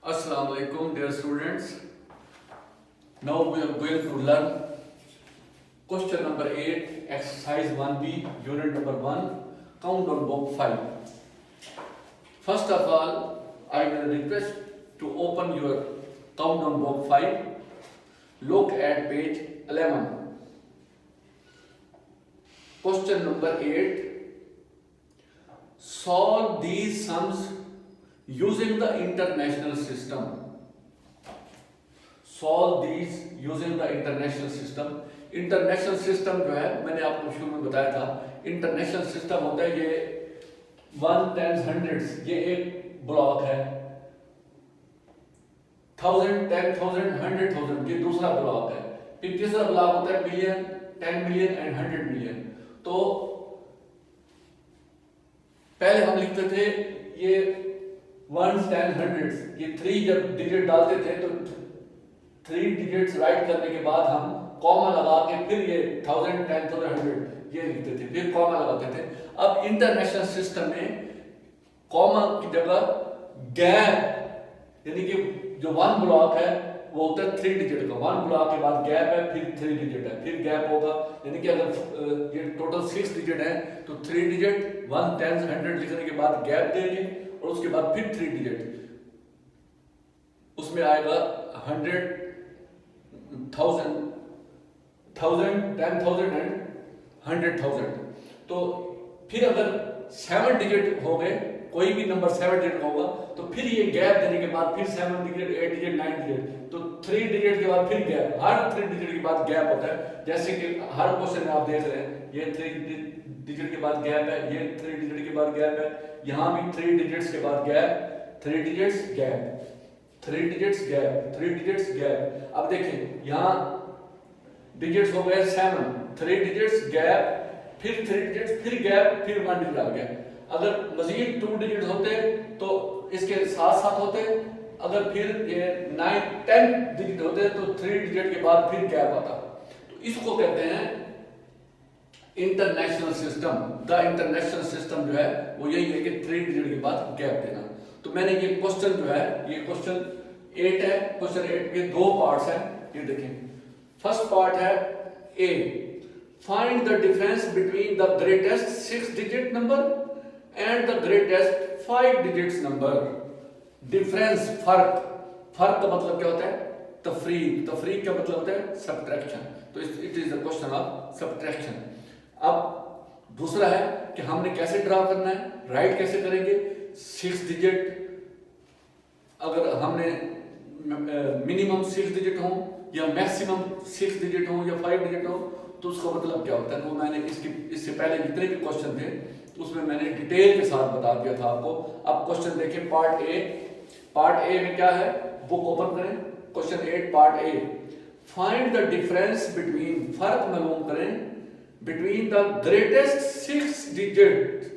Assalamu alaikum dear students. Now we are going to learn question number 8, exercise 1B, unit number 1, count on book 5. First of all, I will request to open your count on book 5. Look at page 11. Question number 8. Solve these sums using the international system. Solve these using the international system. International system जो है मैंने आपको शुरू में बताया था, international system होता है ये 1, 10, 100, ये एक ब्लॉक है, 1000, 10,000, 100,000 ये दूसरा ब्लॉक है, फिर तीसरा ब्लॉक होता है मिलियन, 10 मिलियन एंड 100 मिलियन। तो पहले हम लिखते थे ये 1s, 10s, 100s, ये 3 जब डिजिट डालते थे तो 3 डिजिट्स राइट करने के बाद हम कॉमा लगा के फिर ये 1000, 10,000, 100 ये लिखते थे, फिर कॉमा लगाते थे। अब इंटरनेशनल सिस्टम में कॉमा की जगह गैप, यानी कि जो 1 ब्लॉक है वो होता है 3 डिजिट का, 1 ब्लॉक के बाद गैप है, फिर 3 डिजिट है, फिर गैप होगा, यानी कि अगर ये टोटल 6 डिजिट है तो 3 डिजिट 1, 10, 100 लिखने के बाद गैप देंगे और उसके बाद फिर 3 डिजिट, उसमें आएगा 100, 1000, 10,000 एंड 100,000। तो फिर अगर 7 डिजिट हो गए, कोई भी नंबर 7 डिजिट होगा तो फिर ये गैप देने के बाद फिर 7 डिजिट, 8 डिजिट, 9 डिजिट, तो 3 डिजिट के बाद फिर गैप, हर 3 डिजिट के बाद गैप होता है। जैसे कि हर क्वेश्चन में आप देख रहे हैं ये 3 डिजिट के बाद गैप है, ये 3 डिजिट के बाद गैप है, यहाँ भी 3 डिजिट्स के बाद gap, 3 digits gap, 3 digits gap, 3 digits gap. अब देखिए यहाँ डिजिट्स हो गए 7, 3 डिजिट्स गैप, फिर 3 डिजिट्स, फिर गैप, फिर 1 डिजिट आ गया। अगर मजीद 2 डिजिट होते तो इसके साथ साथ होते, अगर फिर ये 9, 10 डिजिट होते तो 3 डिजिट के बाद फिर गैप आता। तो इसको कहते हैं international system. The international system जो है वो यही है कि 3 डिजिट के बाद गैप देना। तो मैंने ये क्वेश्चन जो है, ये क्वेश्चन 8 है, क्वेश्चन 8 के 2 पार्ट्स हैं, ये देखें। फर्स्ट पार्ट है A, find the difference between the greatest 6 digit number and the greatest 5 digits number. Difference, फर्क, फर्क का मतलब क्या होता है? तफरीक, तफरीक का मतलब होता है सब्ट्रैक्शन। तो it is the question of subtraction. अब दूसरा है कि हमने कैसे ड्रा करना है, राइट कैसे करेंगे। 6 डिजिट, अगर हमने मिनिमम 6 डिजिट हो या मैक्सिमम 6 डिजिट हो या 5 डिजिट हो तो उसका मतलब क्या होता है, वो मैंने इससे पहले जितने भी क्वेश्चन थे उसमें मैंने डिटेल के साथ बता दिया था आपको। अब क्वेश्चन देखिए पार्ट ए, पार्ट ए में क्या है, बुक ओपन करें, question 8 part A, find the difference between, फर्क मालूम करें, between the greatest 6 digit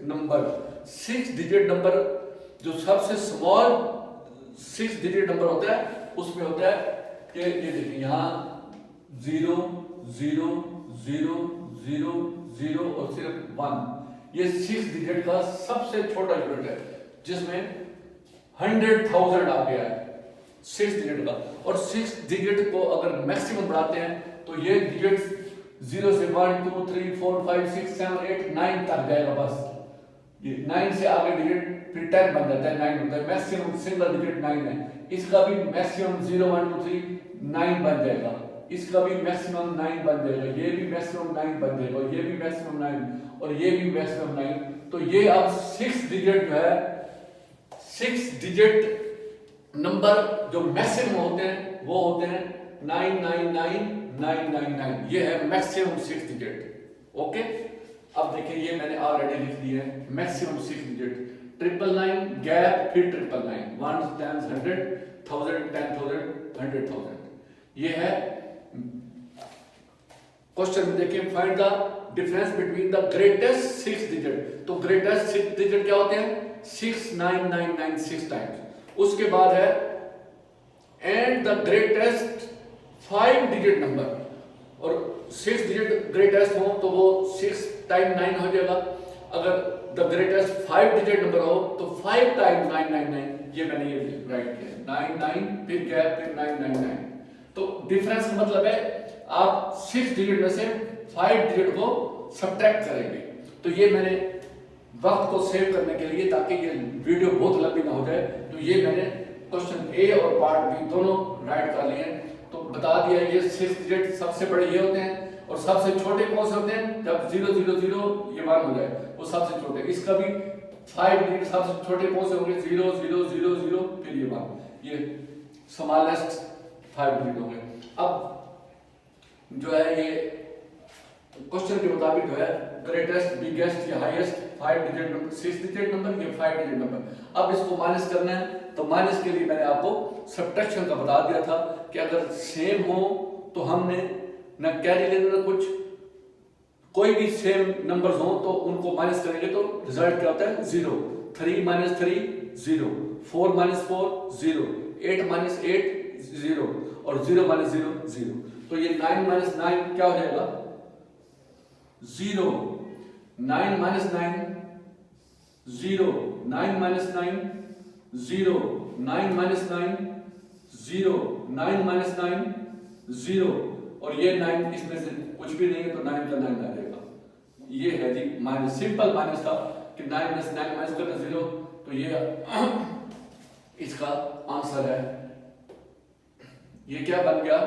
number. 6 digit number जो सबसे स्मॉल 6 डिजिट नंबर होता है उसमें होता है कि ये देखिए यहाँ 0, 0, 0, 0, 0 और सिर्फ 1, ये 6 डिजिट का सबसे छोटा यूनिट है जिसमें 100,000 आ गया है 6 डिजिट का। और 6 डिजिट को अगर मैक्सिमम बढ़ाते हैं तो ये डिजिट 0 से 1, 2, 3, 4, 5, 6, 7, 8, 9 तक जाएगा बस। ये 9 से आगे डिजिट फिर 10 बन जाता है, 9 होता है, मैक्सिमम सिंगल डिजिट 9 है। इसका भी मैक्सिमम 0, 1, 2, 3, 9 बन जाएगा, इसका भी मैक्सिमम 9 बन जाएगा, ये भी मैक्सिमम 9 बन जाएगा, ये भी मैक्सिमम 9 और ये भी मैक्सिमम 9। तो ये अब 6 डिजिट जो है, 6 डिजिट नंबर जो मैक्सिमम होते हैं वो होते हैं 999,999, ये है मैक्सिमम 6 डिजिट। ओके, अब देखिए ये मैंने ऑलरेडी लिख दिया है मैक्सिमम 6 डिजिट, 999 गैप, फिर 999, 1, 10, 100, 1000, 10,000, 100,000। ये है क्वेश्चन में देखिए, find the difference between the greatest 6 digit. तो ग्रेटेस्ट 6 डिजिट क्या होते हैं? 69996 टाइम्स। उसके बाद है and the greatest 5 digit number, और 6 डिजिट ग्रेटेस्ट हो तो वो 6 टाइम 9 हो जाएगा। अगर द ग्रेटेस्ट 5 डिजिट नंबर हो तो 5 टाइम्स 999 ये मैंने ये राइट किया 9 9 फिर गैप फिर 9 9 9। तो डिफरेंस का मतलब है आप 6 डिजिट में से 5 डिजिट को सब्ट्रैक्ट करेंगे। तो ये मैंने वक्त को सेव करने के लिए, ताकि ये वीडियो बहुत लंबी ना हो जाए, तो ये मैंने क्वेश्चन ए और पार्ट बी दोनों राइट कर लिए। तो बता दिया ये 6 डिजिट सबसे बड़े ये होते हैं और सबसे छोटे कौन से होते हैं, जब 0 0 0 ये 1 हो जाए वो सबसे छोटे। इसका भी 5 डिजिट सबसे छोटे कौन से होंगे, 0 0 0 0 फिर ये 1, ये स्मॉलेस्ट 5 डिजिट होंगे। अब जो है ये क्वेश्चन के मुताबिक जो है ग्रेटेस्ट, बिगेस्ट या highest 5 digit number, 6 digit number, ये 5 डिजिट नंबर। अब इसको माइनस करना है, तो माइनस के लिए मैंने आपको सब्ट्रैक्शन का बता दिया था कि अगर सेम हो तो हमने ना कैरी लेना ना कुछ, कोई भी सेम नंबर्स हो तो उनको माइनस करेंगे तो रिजल्ट क्या होता है 0। 3 - 3 0, 4 - 4 0, 8 - 8 0 और 0 - 0 0। तो ये 9 - 9 क्या हो जाएगा 0, 9 - 9 0, 9 - 9 0, 9 - 9 0, 9 - 9 0 और ये 9 इसमें से कुछ भी नहीं है तो 9 का 9 आ जाएगा। ये है जी माइनस, सिंपल माइनस था कि 9 में से 9 माइनस करना 0, तो ये इसका आंसर है। ये क्या बन गया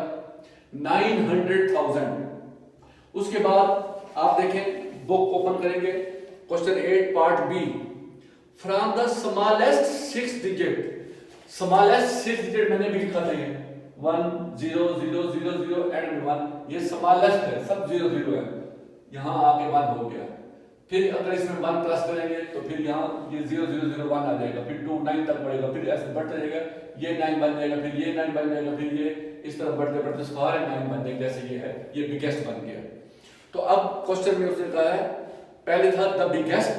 900,000। उसके बाद आप देखें, बुक ओपन करेंगे, question 8 part B, from the smallest 6 digit. Smallest 6 digit मैंने भी लिखा था, 1 0 0 0 0 एंड 1, ये स्मॉलेस्ट है, सब 0 0 है, यहाँ आके 1 हो गया। फिर अगर इसमें 1 प्लस करेंगे तो फिर यहाँ ये 0 0 0 1 आ जाएगा, फिर 2 9 तक बढ़ेगा, फिर ऐसे बढ़ते जाएगा, ये 9 बन जाएगा, फिर ये 9 बन जाएगा, फिर ये इस तरह बढ़ते बढ़ते सारे 9 बन जाएंगे। जैसे ये है, ये बिगेस्ट बन गया। तो अब क्वेश्चन में उसने कहा है, पहले था द बिगेस्ट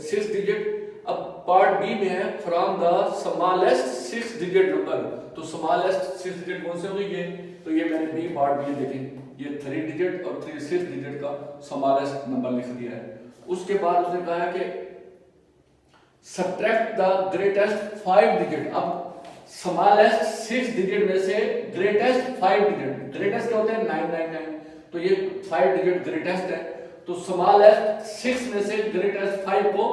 6 डिजिट, अब पार्ट बी में है from the smallest 6 digit number. तो स्मॉलेस्ट 6 डिजिट कौन से होंगे ये, तो ये मैंने बी पार्ट बी देखें, ये 3 डिजिट और 6 डिजिट का स्मॉलेस्ट नंबर लिख दिया है। उसके बाद उसने कहा है कि सब्ट्रैक्ट द ग्रेटेस्ट 5 डिजिट। अब स्मॉलेस्ट 6 डिजिट में से ग्रेटेस्ट 5 डिजिट, ग्रेटेस्ट क्या होते हैं 999, तो ये 5 डिजिट ग्रेटेस्ट है, तो स्मॉलेस्ट 6 में से ग्रेटेस्ट 5 को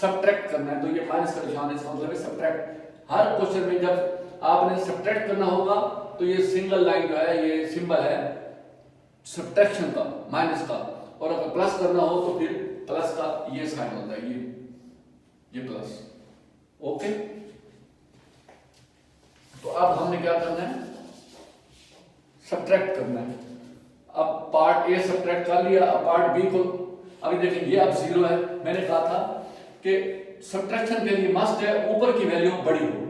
सब्ट्रैक्ट करना है। तो ये माइनस का निशान है, इसका मतलब है सब्ट्रैक्ट। हर क्वेश्चन में जब आपने सब्ट्रैक्ट करना होगा तो ये सिंगल लाइन जो है, ये सिंबल है सब्ट्रैक्शन का, माइनस का, और अगर प्लस करना हो तो फिर प्लस का ये साइन होता है, ये प्लस। ओके, तो अब हमने क्या करना है, सब्ट्रैक्ट करना है। अब पार्ट ए सब्ट्रैक्ट कर लिया, अब पार्ट बी को अभी देखें, ये अब 0 है। मैंने कहा था कि सब्ट्रैक्शन के लिए मस्ट है ऊपर की वैल्यू बड़ी हो।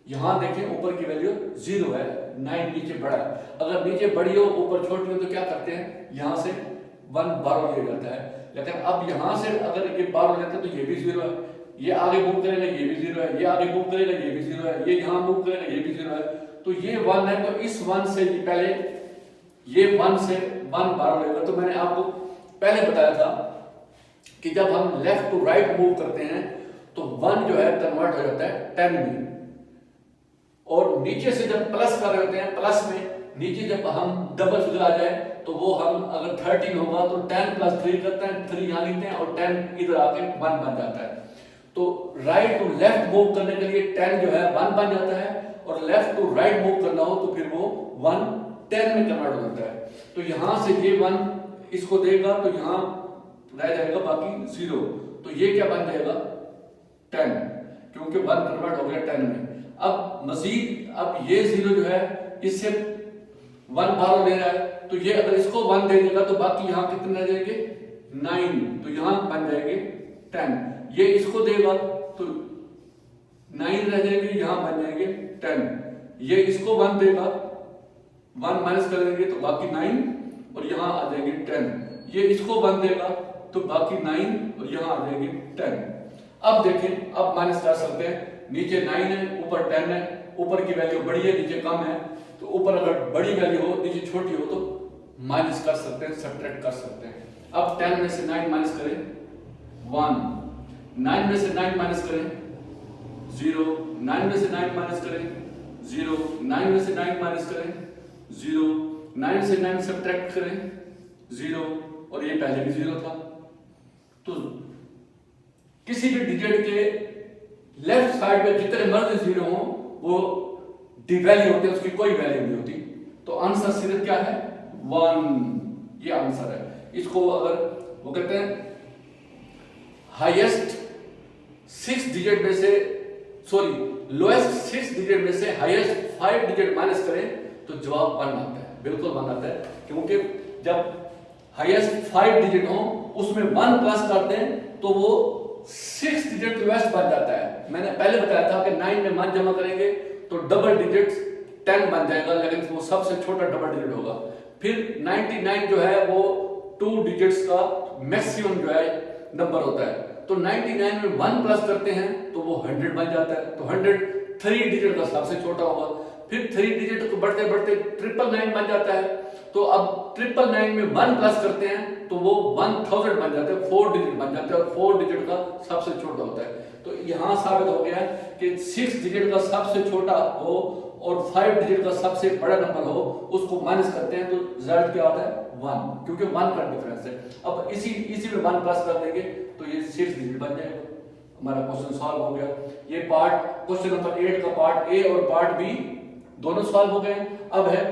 यहां देखें ऊपर की वैल्यू 0 है, 9 नीचे बड़ा है। अगर नीचे बड़ी हो ऊपर छोटी हो तो क्या करते हैं, यहां से 1 बाहर लिया जाता है। लेकिन अब यहां से अगर ये बाहर लेते हैं तो ये भी 0 है, ये आगे मूव करेगा ये भी 0 है, ये आगे मूव करेगा ये भी 0 है, ये यहां मूव करेगा ये भी 0 है, तो ये 1 है। तो इस 1 से ये पहले ये 1 से 1 बाहर लेगा। तो मैंने आपको पहले बताया था कि जब हम लेफ्ट टू राइट मूव करते हैं तो 1 जो है कन्वर्ट हो जाता है 10 में, और नीचे से जब प्लस कर रहे होते हैं, प्लस में नीचे जब हम डबल फिगर आ जाए तो वो हम अगर 13 होगा तो 10 + 3 करते हैं, 3 यहाँ लिखते हैं और 10 इधर आके 1 बन जाता है। तो राइट टू लेफ्ट मूव करने के लिए 10 जो है 1 बन जाता है, और लेफ्ट टू राइट मूव करना हो तो फिर वो 1 10 में कन्वर्ट हो जाता है। तो यहां से ये 1 इसको देगा तो यहां रह जाएगा बाकी 0, तो ये क्या बन जाएगा 10, क्योंकि 1 कन्वर्ट हो गया 10 में। अब मजीद अब ये 0 जो है इससे 1 बाहर ले रहा है, तो ये अगर इसको 1 दे देगा तो बाकी यहां कितने रह जाएंगे 9, तो यहां बन जाएंगे 10। ये इसको देगा तो 9 रह जाएंगे, यहां बन जाएंगे 10। ये इसको 1 देगा, 1 माइनस कर देंगे तो बाकी 9 और यहां आ जाएंगे 10। ये इसको 1 देगा तो बाकी 9 और यहां आ जाएंगे 10। अब देखें, अब माइनस कर सकते हैं, नीचे 9 है ऊपर 10 है, ऊपर की वैल्यू बड़ी है नीचे कम है, तो ऊपर अगर बड़ी वैल्यू हो नीचे छोटी हो तो माइनस कर सकते हैं, सब्ट्रैक्ट कर सकते हैं। अब 10 में से 9 माइनस करें 1, 9 में से 9 माइनस करें 0, 9 में से 9 माइनस करें 0, 9 में से 9 माइनस करें 0, 9 से 9 सब्ट्रैक्ट करें 0, और ये पहले भी 0 था। तो किसी भी डिजिट के लेफ्ट साइड में जितने मर्ज 0 हो वो डिवैल्यू होते हैं, उसकी कोई वैल्यू नहीं होती। तो आंसर सिर्फ क्या है 1, ये आंसर है। इसको अगर वो कहते हैं हाईएस्ट 6 डिजिट में से लोएस्ट 6 डिजिट में से हाईएस्ट 5 डिजिट माइनस करें तो जवाब 1 आता है, बिल्कुल 1 आता है। क्योंकि जब हाईएस्ट 5 डिजिट हो उसमें 1 प्लस करते हैं तो वो 6 डिजिट लोएस्ट बन जाता है। मैंने पहले बताया था कि 9 में 1 जमा करेंगे तो डबल डिजिट 10 बन जाएगा, लेकिन वो सबसे छोटा डबल डिजिट होगा। फिर 99 जो है वो 2 डिजिट्स का मैक्सिमम जो है नंबर होता है। तो 99 में 1 प्लस करते हैं तो वो 100 बन जाता है। तो 100 3 डिजिट का सबसे छोटा होगा। फिर 3 डिजिट को बढ़ते बढ़ते 999 बन जाता है। तो अब 999 में 1 प्लस करते हैं तो वो 1000 बन जाते हैं, 4 डिजिट बन जाते हैं, और 4 डिजिट का सबसे छोटा होता है। तो यहां साबित हो गया कि 6 डिजिट का सबसे छोटा हो और 5 डिजिट का सबसे बड़ा नंबर हो, उसको माइनस करते हैं तो रिजल्ट क्या आता है 1, क्योंकि 1 का डिफरेंस है। अब इसी में 1 प्लस कर देंगे तो ये 6 डिजिट बन जाएगा। हमारा क्वेश्चन सॉल्व हो गया। ये पार्ट क्वेश्चन नंबर 8 का पार्ट ए और पार्ट बी दोनों सॉल्व हो गए। अब है